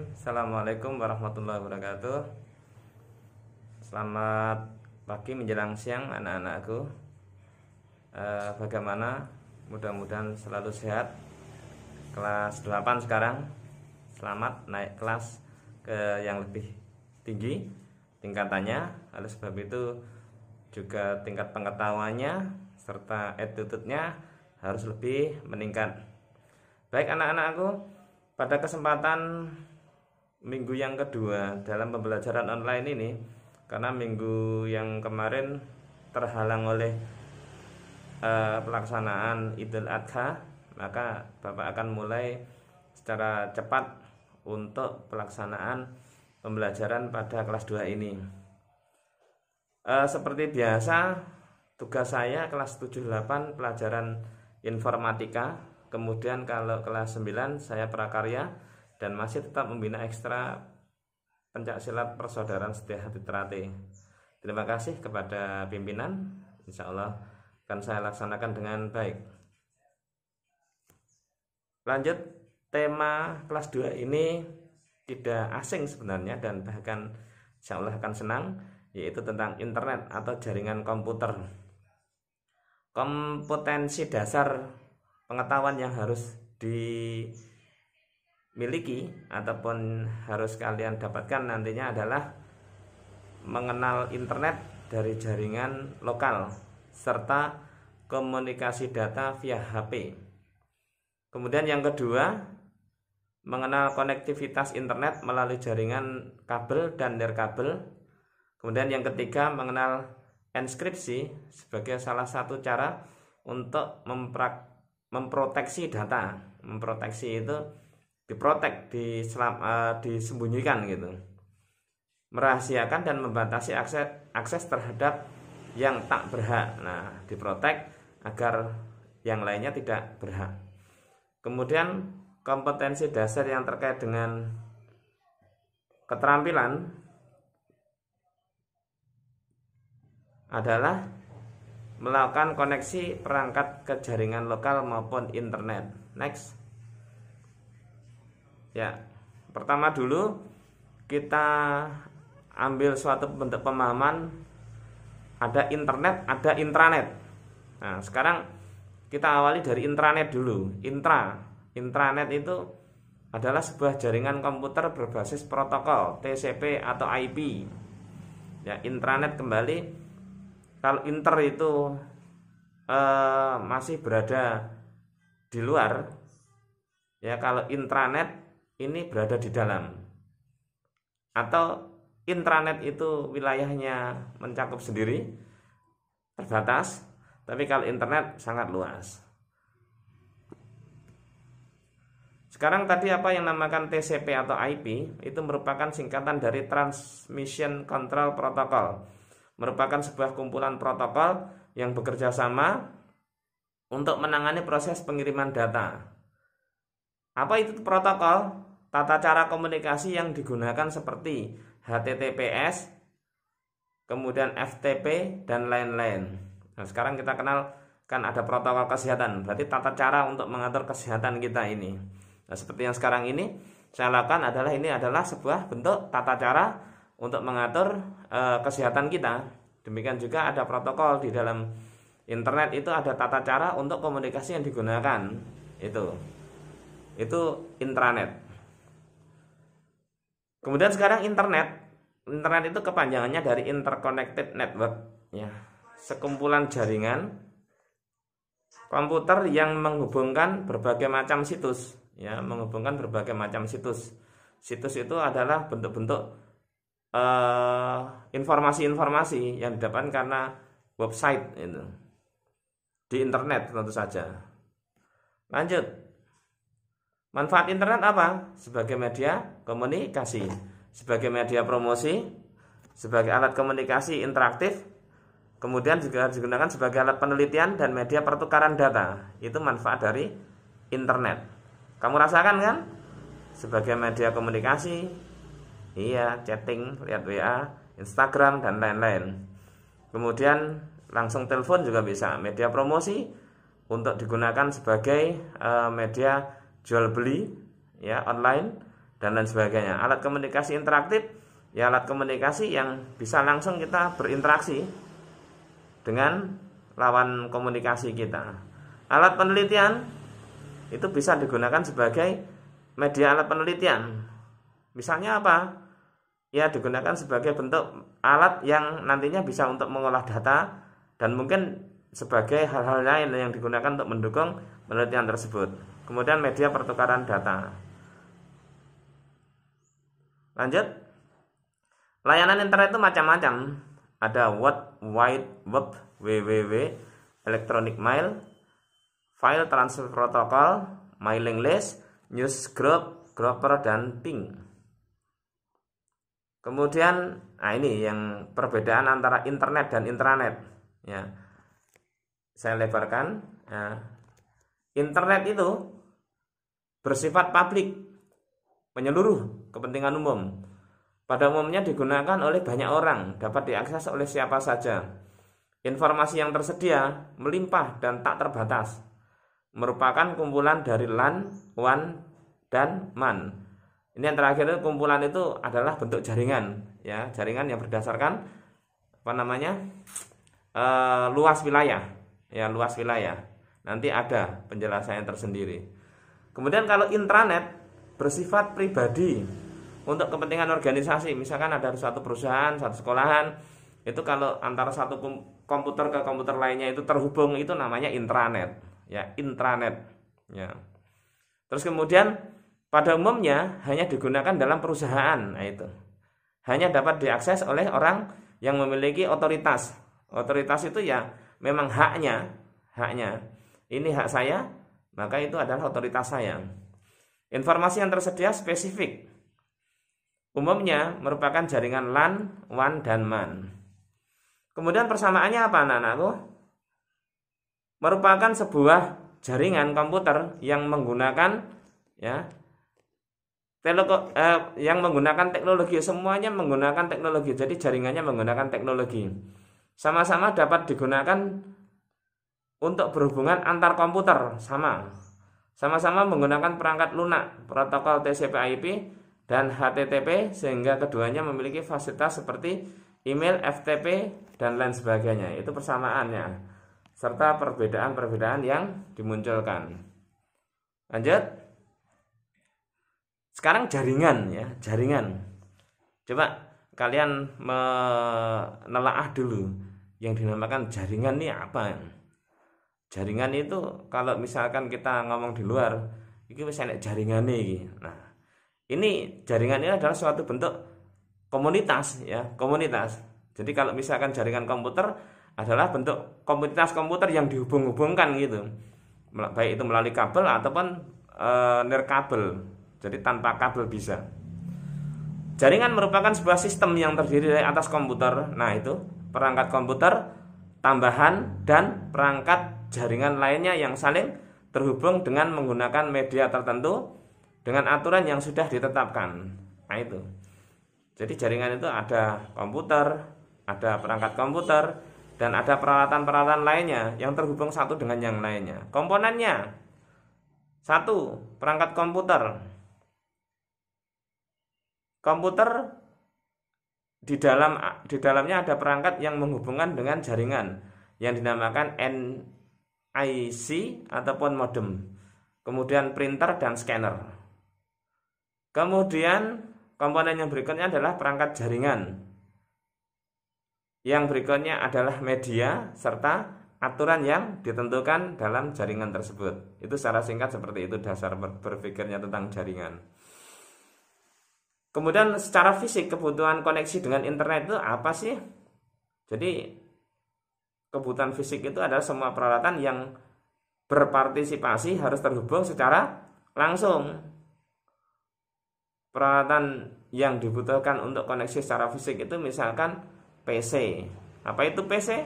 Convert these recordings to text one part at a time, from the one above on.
Assalamualaikum warahmatullahi wabarakatuh. Selamat pagi menjelang siang anak-anakku. Bagaimana? Mudah-mudahan selalu sehat. Kelas 8 sekarang. Selamat naik kelas ke yang lebih tinggi tingkatannya. Oleh sebab itu juga tingkat pengetahuannya serta attitude-nya harus lebih meningkat. Baik anak-anakku, pada kesempatan minggu yang kedua dalam pembelajaran online ini, karena minggu yang kemarin terhalang oleh pelaksanaan Idul Adha, maka Bapak akan mulai secara cepat untuk pelaksanaan pembelajaran pada kelas 2 ini. Seperti biasa, tugas saya kelas 7-8 pelajaran informatika, kemudian kalau kelas 9 saya prakarya, dan masih tetap membina ekstra pencaksilat persaudaraan setia hati terate. Terima kasih kepada pimpinan, insya Allah akan saya laksanakan dengan baik. Lanjut, tema kelas 2 ini tidak asing sebenarnya, dan bahkan insya Allah akan senang, yaitu tentang internet atau jaringan komputer. Kompetensi dasar pengetahuan yang harus dimiliki ataupun harus kalian dapatkan nantinya adalah mengenal internet dari jaringan lokal serta komunikasi data via HP. Kemudian yang kedua, mengenal konektivitas internet melalui jaringan kabel dan nirkabel. Kemudian yang ketiga, mengenal enkripsi sebagai salah satu cara untuk memproteksi data. Memproteksi itu diprotek, disembunyikan gitu, merahasiakan dan membatasi akses terhadap yang tak berhak. Nah, diprotek agar yang lainnya tidak berhak. Kemudian kompetensi dasar yang terkait dengan keterampilan adalah melakukan koneksi perangkat ke jaringan lokal maupun internet. Next. Ya, pertama dulu kita ambil suatu bentuk pemahaman, ada internet, ada intranet. Nah, sekarang kita awali dari intranet dulu. Intranet itu adalah sebuah jaringan komputer berbasis protokol TCP atau IP. Ya, intranet kembali. Kalau inter itu masih berada di luar, ya, kalau intranet ini berada di dalam. Atau intranet itu wilayahnya mencakup sendiri, terbatas, tapi kalau internet sangat luas. Sekarang tadi apa yang namakan TCP atau IP itu merupakan singkatan dari Transmission Control Protocol. Merupakan sebuah kumpulan protokol yang bekerja sama untuk menangani proses pengiriman data. Apa itu protokol? Tata cara komunikasi yang digunakan seperti HTTPS, kemudian FTP, dan lain-lain. Nah, sekarang kita kenal kan ada protokol kesehatan, berarti tata cara untuk mengatur kesehatan kita ini. Nah, seperti yang sekarang ini saya lakukan adalah sebuah bentuk tata cara untuk mengatur kesehatan kita. Demikian juga ada protokol di dalam internet, itu ada tata cara untuk komunikasi yang digunakan. Itu intranet. Kemudian sekarang internet itu kepanjangannya dari interconnected network, ya, sekumpulan jaringan komputer yang menghubungkan berbagai macam situs, ya, menghubungkan berbagai macam situs. Situs itu adalah bentuk-bentuk informasi-informasi yang didapatkan karena website itu di internet tentu saja. Lanjut. Manfaat internet apa? Sebagai media komunikasi, sebagai media promosi, sebagai alat komunikasi interaktif, kemudian juga digunakan sebagai alat penelitian dan media pertukaran data. Itu manfaat dari internet. Kamu rasakan kan? Sebagai media komunikasi, iya, chatting, lihat WA, Instagram, dan lain-lain. Kemudian langsung telepon juga bisa. Media promosi untuk digunakan sebagai media jual beli, ya, online, dan lain sebagainya. Alat komunikasi interaktif ya alat komunikasi yang bisa langsung kita berinteraksi dengan lawan komunikasi kita. Alat penelitian itu bisa digunakan sebagai media alat penelitian. Misalnya apa? Ya digunakan sebagai bentuk alat yang nantinya bisa untuk mengolah data dan mungkin sebagai hal-hal lain yang digunakan untuk mendukung penelitian tersebut. Kemudian media pertukaran data. Lanjut. Layanan internet itu macam-macam. Ada World Wide Web (WWW), Electronic Mail, File Transfer Protocol, Mailing List, Newsgroup, Grouper, dan Ping. Kemudian, ini yang perbedaan antara internet dan intranet. Ya, saya lebarkan. Ya. Internet itu bersifat publik, menyeluruh, kepentingan umum. Pada umumnya digunakan oleh banyak orang, dapat diakses oleh siapa saja. Informasi yang tersedia melimpah dan tak terbatas. Merupakan kumpulan dari LAN, WAN, dan MAN. Ini yang terakhir itu kumpulan itu adalah bentuk jaringan, ya jaringan yang berdasarkan luas wilayah, ya luas wilayah. Nanti ada penjelasannya tersendiri. Kemudian kalau intranet bersifat pribadi untuk kepentingan organisasi, misalkan ada suatu perusahaan, satu sekolahan, itu kalau antara satu komputer ke komputer lainnya itu terhubung, itu namanya intranet, ya intranet, ya. Terus kemudian pada umumnya hanya digunakan dalam perusahaan, nah itu hanya dapat diakses oleh orang yang memiliki otoritas. Otoritas itu ya memang haknya, ini hak saya, maka itu adalah otoritas saya. Informasi yang tersedia spesifik, umumnya merupakan jaringan LAN, WAN, dan MAN. Kemudian persamaannya apa anak-anakku? Merupakan sebuah jaringan komputer yang menggunakan yang menggunakan teknologi, semuanya menggunakan teknologi. Jadi jaringannya menggunakan teknologi. Sama-sama dapat digunakan untuk berhubungan antar komputer, sama-sama menggunakan perangkat lunak, protokol TCP/IP dan HTTP, sehingga keduanya memiliki fasilitas seperti email, FTP, dan lain sebagainya. Itu persamaannya, serta perbedaan-perbedaan yang dimunculkan. Lanjut. Sekarang jaringan, ya jaringan. Coba kalian menelaah dulu yang dinamakan jaringan ini apa. Jaringan itu kalau misalkan kita ngomong di luar, ini misalnya jaringan ini. Nah, ini jaringan ini adalah suatu bentuk komunitas, ya komunitas. Jadi kalau misalkan jaringan komputer adalah bentuk komunitas komputer yang dihubung-hubungkan gitu, baik itu melalui kabel ataupun nirkabel. Jadi tanpa kabel bisa. Jaringan merupakan sebuah sistem yang terdiri dari atas komputer. Nah itu perangkat komputer, tambahan, dan perangkat jaringan lainnya yang saling terhubung dengan menggunakan media tertentu dengan aturan yang sudah ditetapkan. Nah itu. Jadi jaringan itu ada komputer, ada perangkat komputer, dan ada peralatan-peralatan lainnya yang terhubung satu dengan yang lainnya. Komponennya: 1. Perangkat komputer. Komputer di dalamnya ada perangkat yang menghubungkan dengan jaringan yang dinamakan NIC ataupun modem. Kemudian printer dan scanner. Kemudian komponen yang berikutnya adalah perangkat jaringan. Yang berikutnya adalah media serta aturan yang ditentukan dalam jaringan tersebut. Itu secara singkat seperti itu dasar berpikirnya tentang jaringan. Kemudian secara fisik kebutuhan koneksi dengan internet itu apa sih? Jadi kebutuhan fisik itu adalah semua peralatan yang berpartisipasi harus terhubung secara langsung. Peralatan yang dibutuhkan untuk koneksi secara fisik itu misalkan PC. Apa itu PC?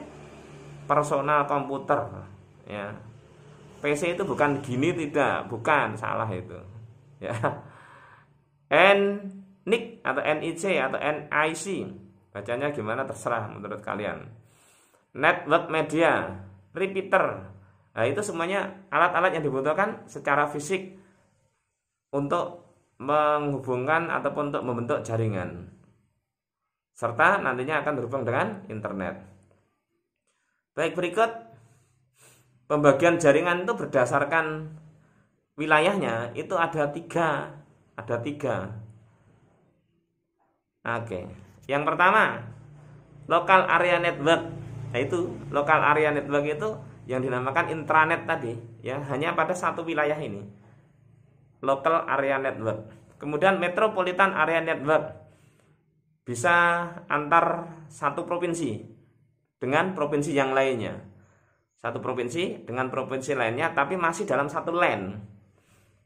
Personal komputer, ya. PC itu bukan gini, tidak, bukan, salah itu. Ya. NIC atau NIC atau NIC, bacanya gimana terserah menurut kalian. Network media, repeater. Nah, itu semuanya alat-alat yang dibutuhkan secara fisik untuk menghubungkan ataupun untuk membentuk jaringan, serta nantinya akan berhubung dengan internet. Baik, berikut pembagian jaringan itu berdasarkan wilayahnya itu ada tiga. Oke, yang pertama local area network. Nah, itu local area network itu yang dinamakan intranet tadi, ya, hanya pada satu wilayah ini, local area network. Kemudian metropolitan area network, bisa antar satu provinsi dengan provinsi yang lainnya, satu provinsi dengan provinsi lainnya, tapi masih dalam satu LAN.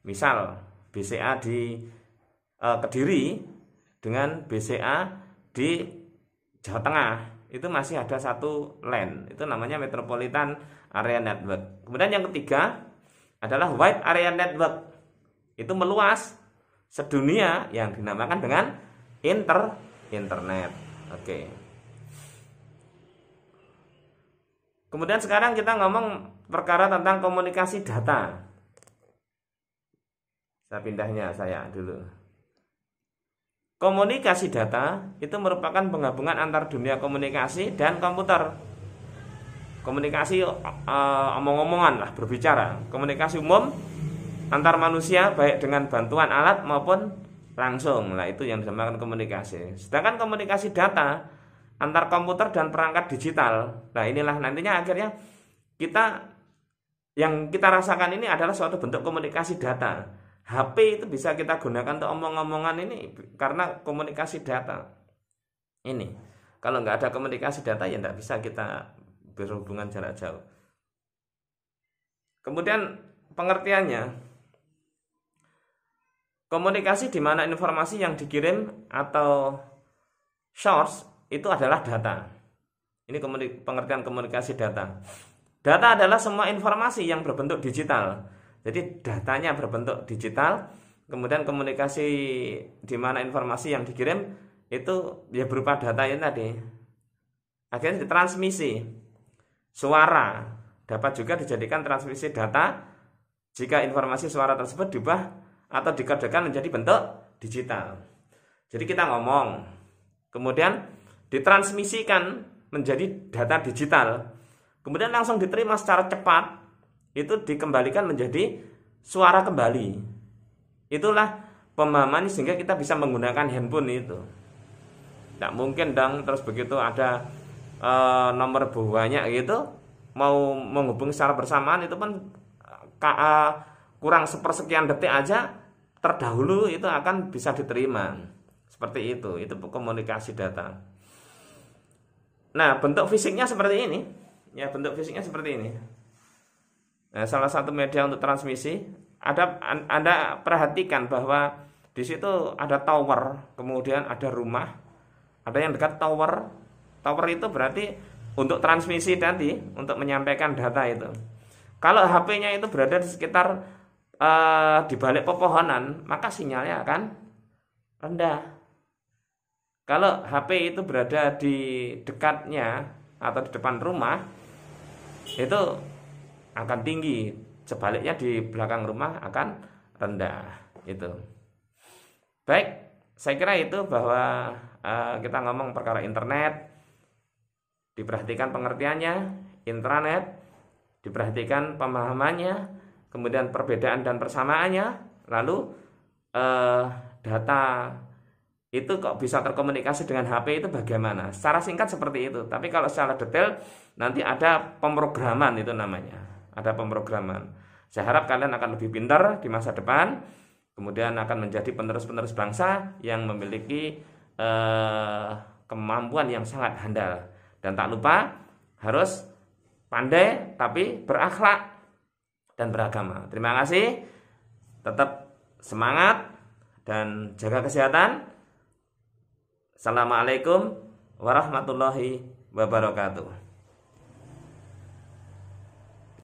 Misal BCA di Kediri dengan BCA di Jawa Tengah, itu masih ada satu LAN, itu namanya metropolitan area network. Kemudian yang ketiga adalah wide area network, itu meluas sedunia yang dinamakan dengan internet. Oke. Kemudian sekarang kita ngomong perkara tentang komunikasi data. Saya dulu. Komunikasi data itu merupakan penggabungan antar dunia komunikasi dan komputer. Komunikasi omong-omongan lah, berbicara. Komunikasi umum antar manusia baik dengan bantuan alat maupun langsung. Nah, itu yang dinamakan komunikasi. Sedangkan komunikasi data antar komputer dan perangkat digital. Nah, inilah nantinya akhirnya yang kita rasakan ini adalah suatu bentuk komunikasi data. HP itu bisa kita gunakan untuk omong-omongan ini karena komunikasi data. Ini kalau nggak ada komunikasi data ya nggak bisa kita berhubungan jarak jauh. Kemudian pengertiannya, komunikasi di mana informasi yang dikirim atau source itu adalah data. Ini pengertian komunikasi data. Data adalah semua informasi yang berbentuk digital. Jadi datanya berbentuk digital. Kemudian komunikasi di mana informasi yang dikirim itu ya berupa data ini tadi. Akhirnya ditransmisi. Suara dapat juga dijadikan transmisi data jika informasi suara tersebut diubah atau dikodekan menjadi bentuk digital. Jadi kita ngomong, kemudian ditransmisikan menjadi data digital, kemudian langsung diterima secara cepat, itu dikembalikan menjadi suara kembali. Itulah pemahaman sehingga kita bisa menggunakan handphone itu. Tidak mungkin dong terus begitu ada nomor banyak gitu, mau menghubungi secara bersamaan itu pun kurang sepersekian detik aja terdahulu itu akan bisa diterima. Seperti itu komunikasi data. Nah, bentuk fisiknya seperti ini. Ya, bentuk fisiknya seperti ini. Nah, salah satu media untuk transmisi, Anda perhatikan bahwa di situ ada tower, kemudian ada rumah, ada yang dekat tower. Tower itu berarti untuk transmisi tadi, untuk menyampaikan data itu. Kalau HP-nya itu berada di sekitar di balik pepohonan, maka sinyalnya akan rendah. Kalau HP itu berada di dekatnya atau di depan rumah, itu akan tinggi. Sebaliknya di belakang rumah akan rendah. Itu. Baik, saya kira itu bahwa kita ngomong perkara internet, diperhatikan pengertiannya, intranet, diperhatikan pemahamannya, kemudian perbedaan dan persamaannya, lalu data itu kok bisa terkomunikasi dengan HP itu bagaimana? Secara singkat seperti itu. Tapi kalau secara detail nanti ada pemrograman itu namanya. Ada pemrograman. Saya harap kalian akan lebih pintar di masa depan, kemudian akan menjadi penerus-penerus bangsa yang memiliki kemampuan yang sangat handal. Dan tak lupa harus pandai tapi berakhlak dan beragama. Terima kasih. Tetap semangat dan jaga kesehatan. Assalamualaikum warahmatullahi wabarakatuh.